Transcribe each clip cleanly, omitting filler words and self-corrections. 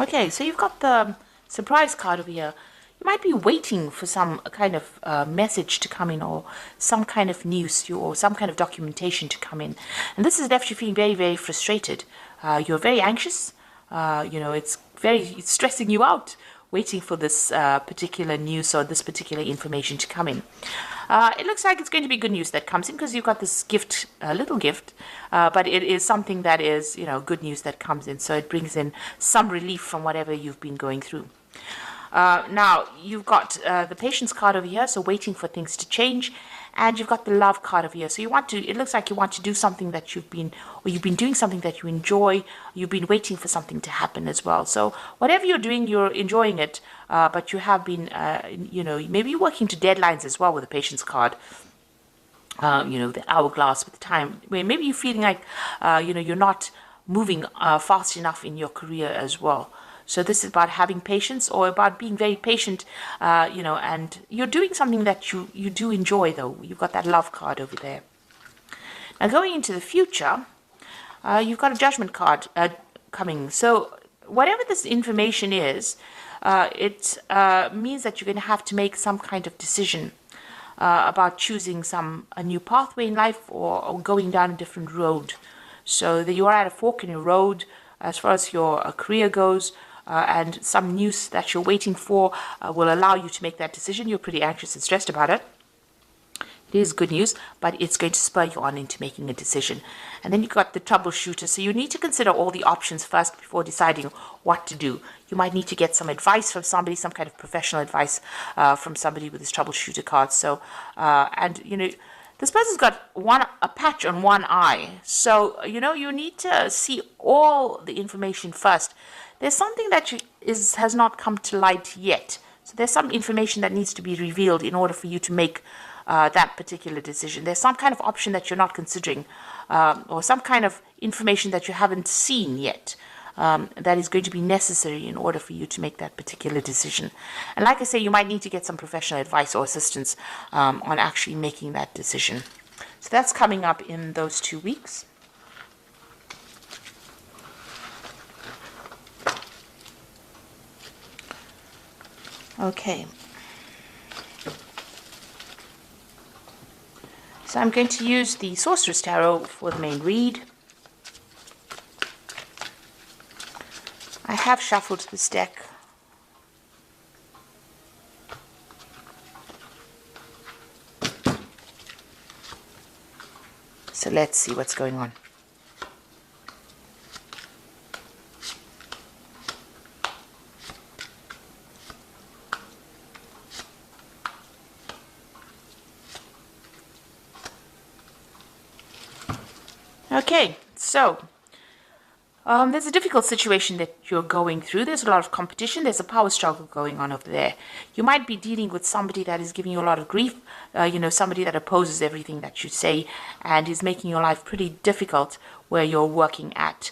Okay, so you've got the surprise card over here. You might be waiting for some kind of message to come in, or some kind of news, or some kind of documentation to come in. And this has left you feeling very, very frustrated. You're very anxious. It's stressing you out waiting for this particular news or this particular information to come in. It looks like it's going to be good news that comes in, because you've got this gift, a little gift, but it is something that is, good news that comes in. So it brings in some relief from whatever you've been going through. Now, you've got the patience card over here, so waiting for things to change. And you've got the love card over here. So it looks like you want to do something that you've been doing something that you enjoy. You've been waiting for something to happen as well. So whatever you're doing, you're enjoying it. But you have been, maybe working to deadlines as well with the patience card. The hourglass with time. Maybe you're feeling like, you're not moving fast enough in your career as well. So this is about having patience, or about being very patient, and you're doing something that you do enjoy, though. You've got that love card over there. Now, going into the future, you've got a judgment card coming. So whatever this information is, it means that you're going to have to make some kind of decision about choosing a new pathway in life, or going down a different road. So that you are at a fork in your road as far as your career goes. And some news that you're waiting for will allow you to make that decision. You're pretty anxious and stressed about it. It is good news, but it's going to spur you on into making a decision. And then you've got the troubleshooter. So you need to consider all the options first before deciding what to do. You might need to get some advice from somebody, some kind of professional advice from somebody with this troubleshooter card. So, this person's got a patch on one eye. So, you need to see all the information first. There's something that has not come to light yet. So there's some information that needs to be revealed in order for you to make that particular decision. There's some kind of option that you're not considering, or some kind of information that you haven't seen yet, that is going to be necessary in order for you to make that particular decision. And like I say, you might need to get some professional advice or assistance on actually making that decision. So that's coming up in those 2 weeks. Okay. So I'm going to use the Sorcerer's Tarot for the main read. I have shuffled this deck. So let's see what's going on. Okay, so there's a difficult situation that you're going through. There's a lot of competition. There's a power struggle going on over there. You might be dealing with somebody that is giving you a lot of grief, somebody that opposes everything that you say and is making your life pretty difficult where you're working at.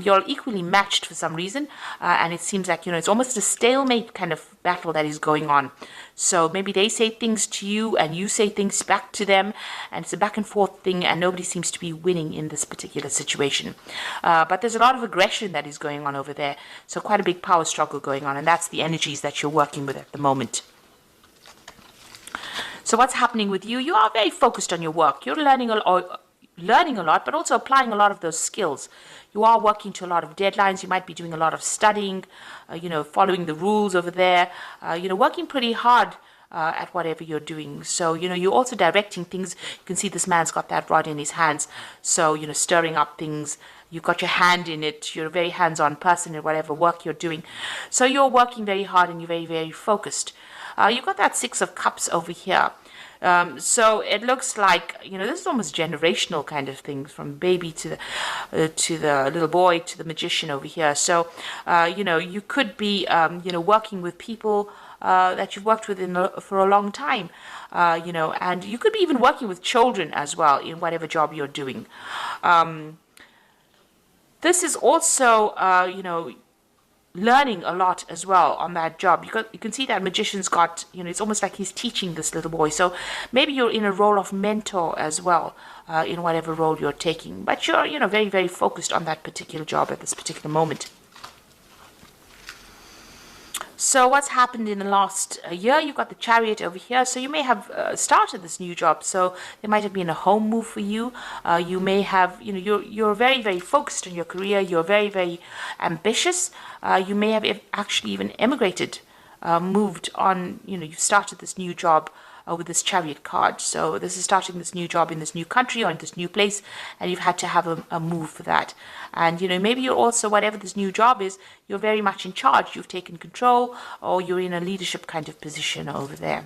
You're equally matched for some reason, and it seems like, it's almost a stalemate kind of battle that is going on. So maybe they say things to you and you say things back to them, and it's a back and forth thing, and nobody seems to be winning in this particular situation. But there's a lot of aggression that is going on over there, so quite a big power struggle going on, and that's the energies that you're working with at the moment. So what's happening with you? You are very focused on your work. You're learning a lot, but also applying a lot of those skills. You are working to a lot of deadlines. You might be doing a lot of studying, following the rules over there, working pretty hard at whatever you're doing. So, you're also directing things. You can see this man's got that rod in his hands. So, stirring up things. You've got your hand in it. You're a very hands-on person in whatever work you're doing. So you're working very hard and you're very, very focused. You've got that 6 of Cups over here. So it looks like, this is almost generational kind of things, from baby to the little boy to the magician over here. So, you could be, working with people that you've worked with for a long time, and you could be even working with children as well in whatever job you're doing. This is also, learning a lot as well on that job. You can see that magician's got, it's almost like he's teaching this little boy. So maybe you're in a role of mentor as well, in whatever role you're taking. But you're, very, very focused on that particular job at this particular moment. So what's happened in the last year? You've got the Chariot over here. So you may have started this new job. So there might have been a home move for you. You may have, you're very, very focused on your career. You're very, very ambitious. You may have actually even emigrated, moved on. You've started this new job with this Chariot card. So this is starting this new job in this new country or in this new place, and you've had to have a move for that. And maybe you're also, whatever this new job is, you're very much in charge. You've taken control, or you're in a leadership kind of position over there.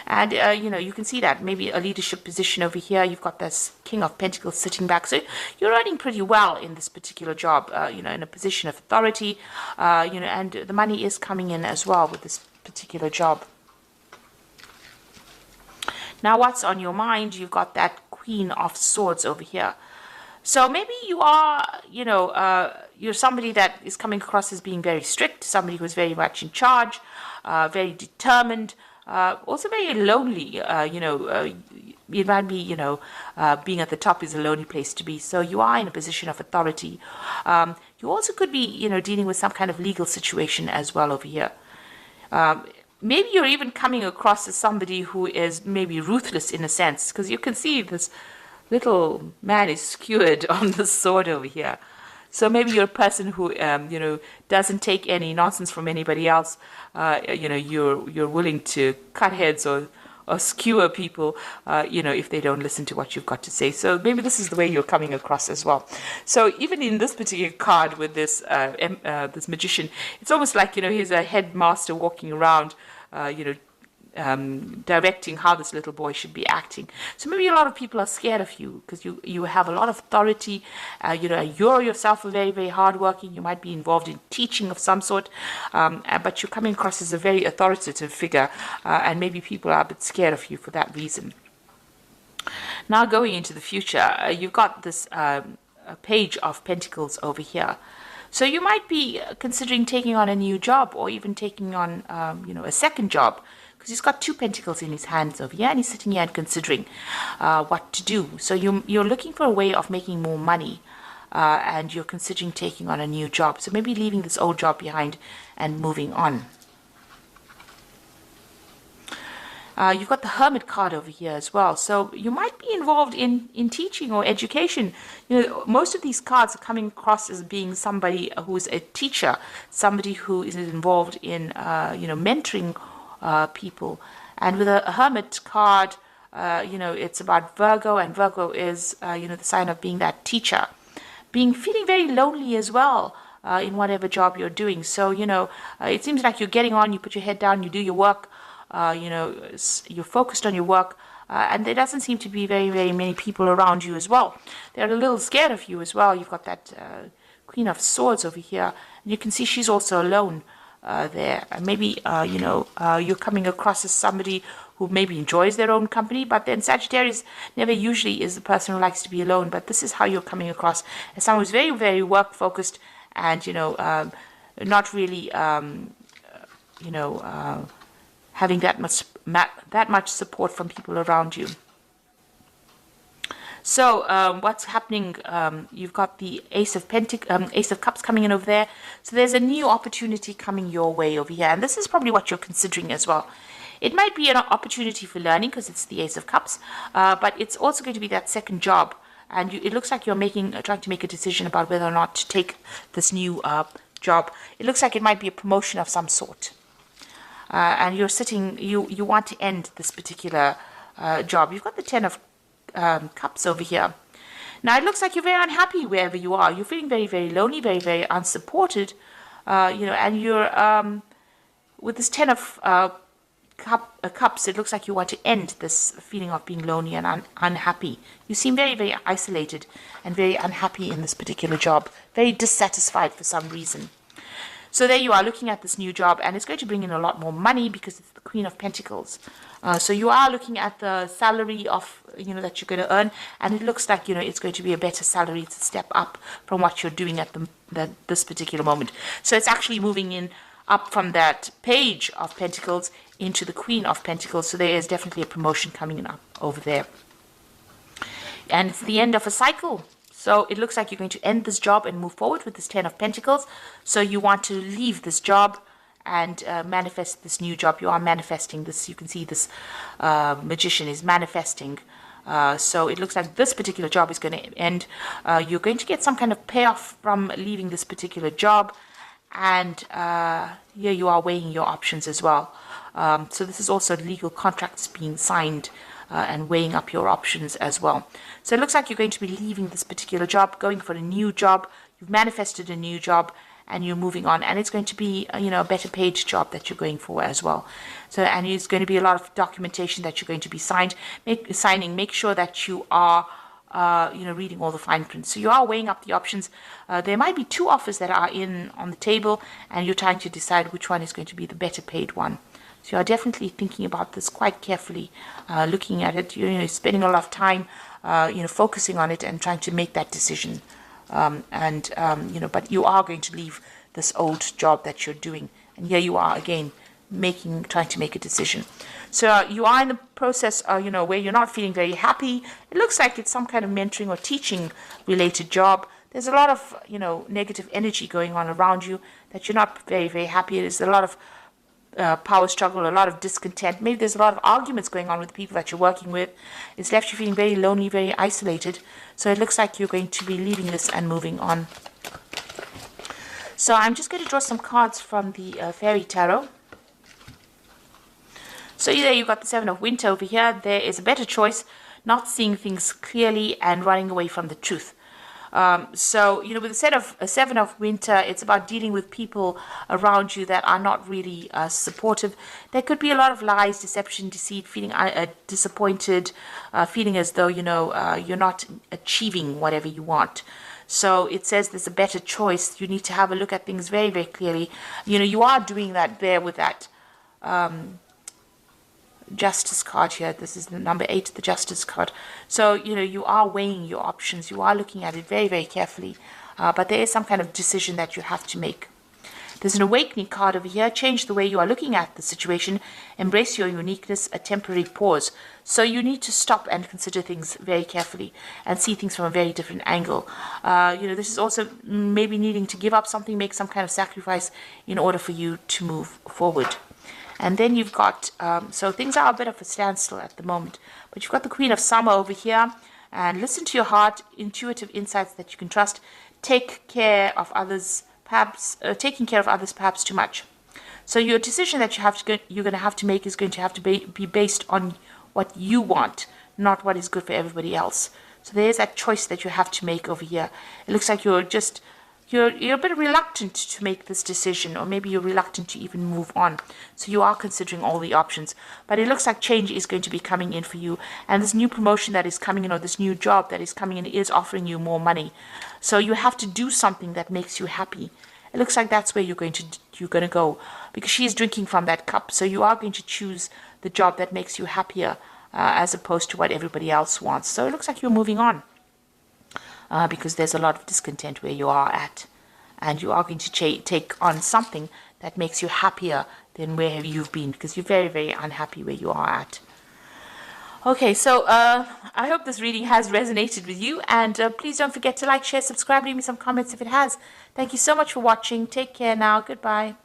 And you can see that maybe a leadership position over here. You've got this King of Pentacles sitting back, so you're earning pretty well in this particular job, in a position of authority, and the money is coming in as well with this particular job. Now, what's on your mind? You've got that Queen of Swords over here. So maybe you are, you're somebody that is coming across as being very strict, somebody who's very much in charge, very determined, also very lonely. It might be, being at the top is a lonely place to be. So you are in a position of authority. You also could be, dealing with some kind of legal situation as well over here. Maybe you're even coming across as somebody who is maybe ruthless in a sense, because you can see this little man is skewered on the sword over here. So maybe you're a person who, doesn't take any nonsense from anybody else. You're willing to cut heads or skewer people, if they don't listen to what you've got to say. So maybe this is the way you're coming across as well. So even in this particular card with this this magician, it's almost like, he's a headmaster walking around, directing how this little boy should be acting. So maybe a lot of people are scared of you because you have a lot of authority. You're yourself very, very hardworking. You might be involved in teaching of some sort, but you're coming across as a very authoritative figure, and maybe people are a bit scared of you for that reason. Now, going into the future, you've got this Page of Pentacles over here. So you might be considering taking on a new job, or even taking on, a second job, because he's got 2 pentacles in his hands over here, and he's sitting here and considering what to do. So you're looking for a way of making more money, and you're considering taking on a new job. So maybe leaving this old job behind and moving on. You've got the Hermit card over here as well. So you might be involved in teaching or education. Most of these cards are coming across as being somebody who is a teacher, somebody who is involved in, mentoring people. And with a Hermit card, it's about Virgo, and Virgo is, the sign of being that teacher. Feeling very lonely as well. In whatever job you're doing. So, it seems like you're getting on, you put your head down, you do your work. You're focused on your work, and there doesn't seem to be very, very many people around you as well. They're a little scared of you as well. You've got that Queen of Swords over here, and you can see she's also alone there. And maybe, you're coming across as somebody who maybe enjoys their own company, but then Sagittarius never usually is the person who likes to be alone. But this is how you're coming across, as someone who's very, very work-focused and, not really, having that much support from people around you. So what's happening? You've got the Ace of Cups coming in over there. So there's a new opportunity coming your way over here, and this is probably what you're considering as well. It might be an opportunity for learning because it's the Ace of Cups, but it's also going to be that second job, and it looks like you're trying to make a decision about whether or not to take this new job. It looks like it might be a promotion of some sort. And you want to end this particular job. You've got the 10 of Cups over here. Now, it looks like you're very unhappy wherever you are. You're feeling very, very lonely, very, very unsupported, and you're, with this 10 of Cups, it looks like you want to end this feeling of being lonely and unhappy. You seem very, very isolated and very unhappy in this particular job, very dissatisfied for some reason. So there you are looking at this new job, and it's going to bring in a lot more money because it's the Queen of Pentacles. So you are looking at the salary of, that you're going to earn, and it looks like, it's going to be a better salary. It's a step up from what you're doing at this particular moment. So it's actually moving in up from that Page of Pentacles into the Queen of Pentacles. So there is definitely a promotion coming in up over there. And it's the end of a cycle. So it looks like you're going to end this job and move forward with this 10 of Pentacles. So you want to leave this job and manifest this new job. You are manifesting this. You can see this magician is manifesting. So it looks like this particular job is going to end. You're going to get some kind of payoff from leaving this particular job. And here you are weighing your options as well. So this is also legal contracts being signed and weighing up your options as well. So it looks like you're going to be leaving this particular job, going for a new job. You've manifested a new job and you're moving on. And it's going to be, a better paid job that you're going for as well. So, and it's going to be a lot of documentation that you're going to be signing. Make sure that you are reading all the fine print. So you are weighing up the options. There might be two offers that are on the table, and you're trying to decide which one is going to be the better paid one. So you are definitely thinking about this quite carefully, looking at it. Spending a lot of time, focusing on it and trying to make that decision. But you are going to leave this old job that you're doing, and here you are again trying to make a decision. So you are in the process, where you're not feeling very happy. It looks like it's some kind of mentoring or teaching related job. There's a lot of, negative energy going on around you that you're not very, very happy. There's a lot of power struggle, a lot of discontent. Maybe there's a lot of arguments going on with the people that you're working with. It's left you feeling very lonely, very isolated. So it looks like you're going to be leaving this and moving on. So I'm just going to draw some cards from the Fairy Tarot. So there you've got the Seven of Winter over here. There is a better choice, not seeing things clearly and running away from the truth. With the Seven of Winter, it's about dealing with people around you that are not really supportive. There could be a lot of lies, deception, deceit, feeling disappointed, feeling as though, you're not achieving whatever you want. So it says there's a better choice. You need to have a look at things very, very clearly. You are doing that there with that Justice card here. This is the number 8, the Justice card. So, you are weighing your options. You are looking at it very, very carefully. But there is some kind of decision that you have to make. There's an Awakening card over here. Change the way you are looking at the situation. Embrace your uniqueness, a temporary pause. So you need to stop and consider things very carefully and see things from a very different angle. This is also maybe needing to give up something, make some kind of sacrifice in order for you to move forward. And then you've got, so things are a bit of a standstill at the moment. But you've got the Queen of Summer over here. And listen to your heart, intuitive insights that you can trust. Take care of others, perhaps, taking care of others perhaps too much. So your decision that you're going to have to make is going to have to be based on what you want, not what is good for everybody else. So there's that choice that you have to make over here. It looks like you're a bit reluctant to make this decision, or maybe you're reluctant to even move on. So you are considering all the options. But it looks like change is going to be coming in for you. And this new promotion that is coming in, or this new job that is coming in, is offering you more money. So you have to do something that makes you happy. It looks like that's where you're going to go, because she is drinking from that cup. So you are going to choose the job that makes you happier, as opposed to what everybody else wants. So it looks like you're moving on. Because there's a lot of discontent where you are at. And you are going to take on something that makes you happier than where you've been, because you're very, very unhappy where you are at. Okay, so I hope this reading has resonated with you. And please don't forget to like, share, subscribe, leave me some comments if it has. Thank you so much for watching. Take care now. Goodbye.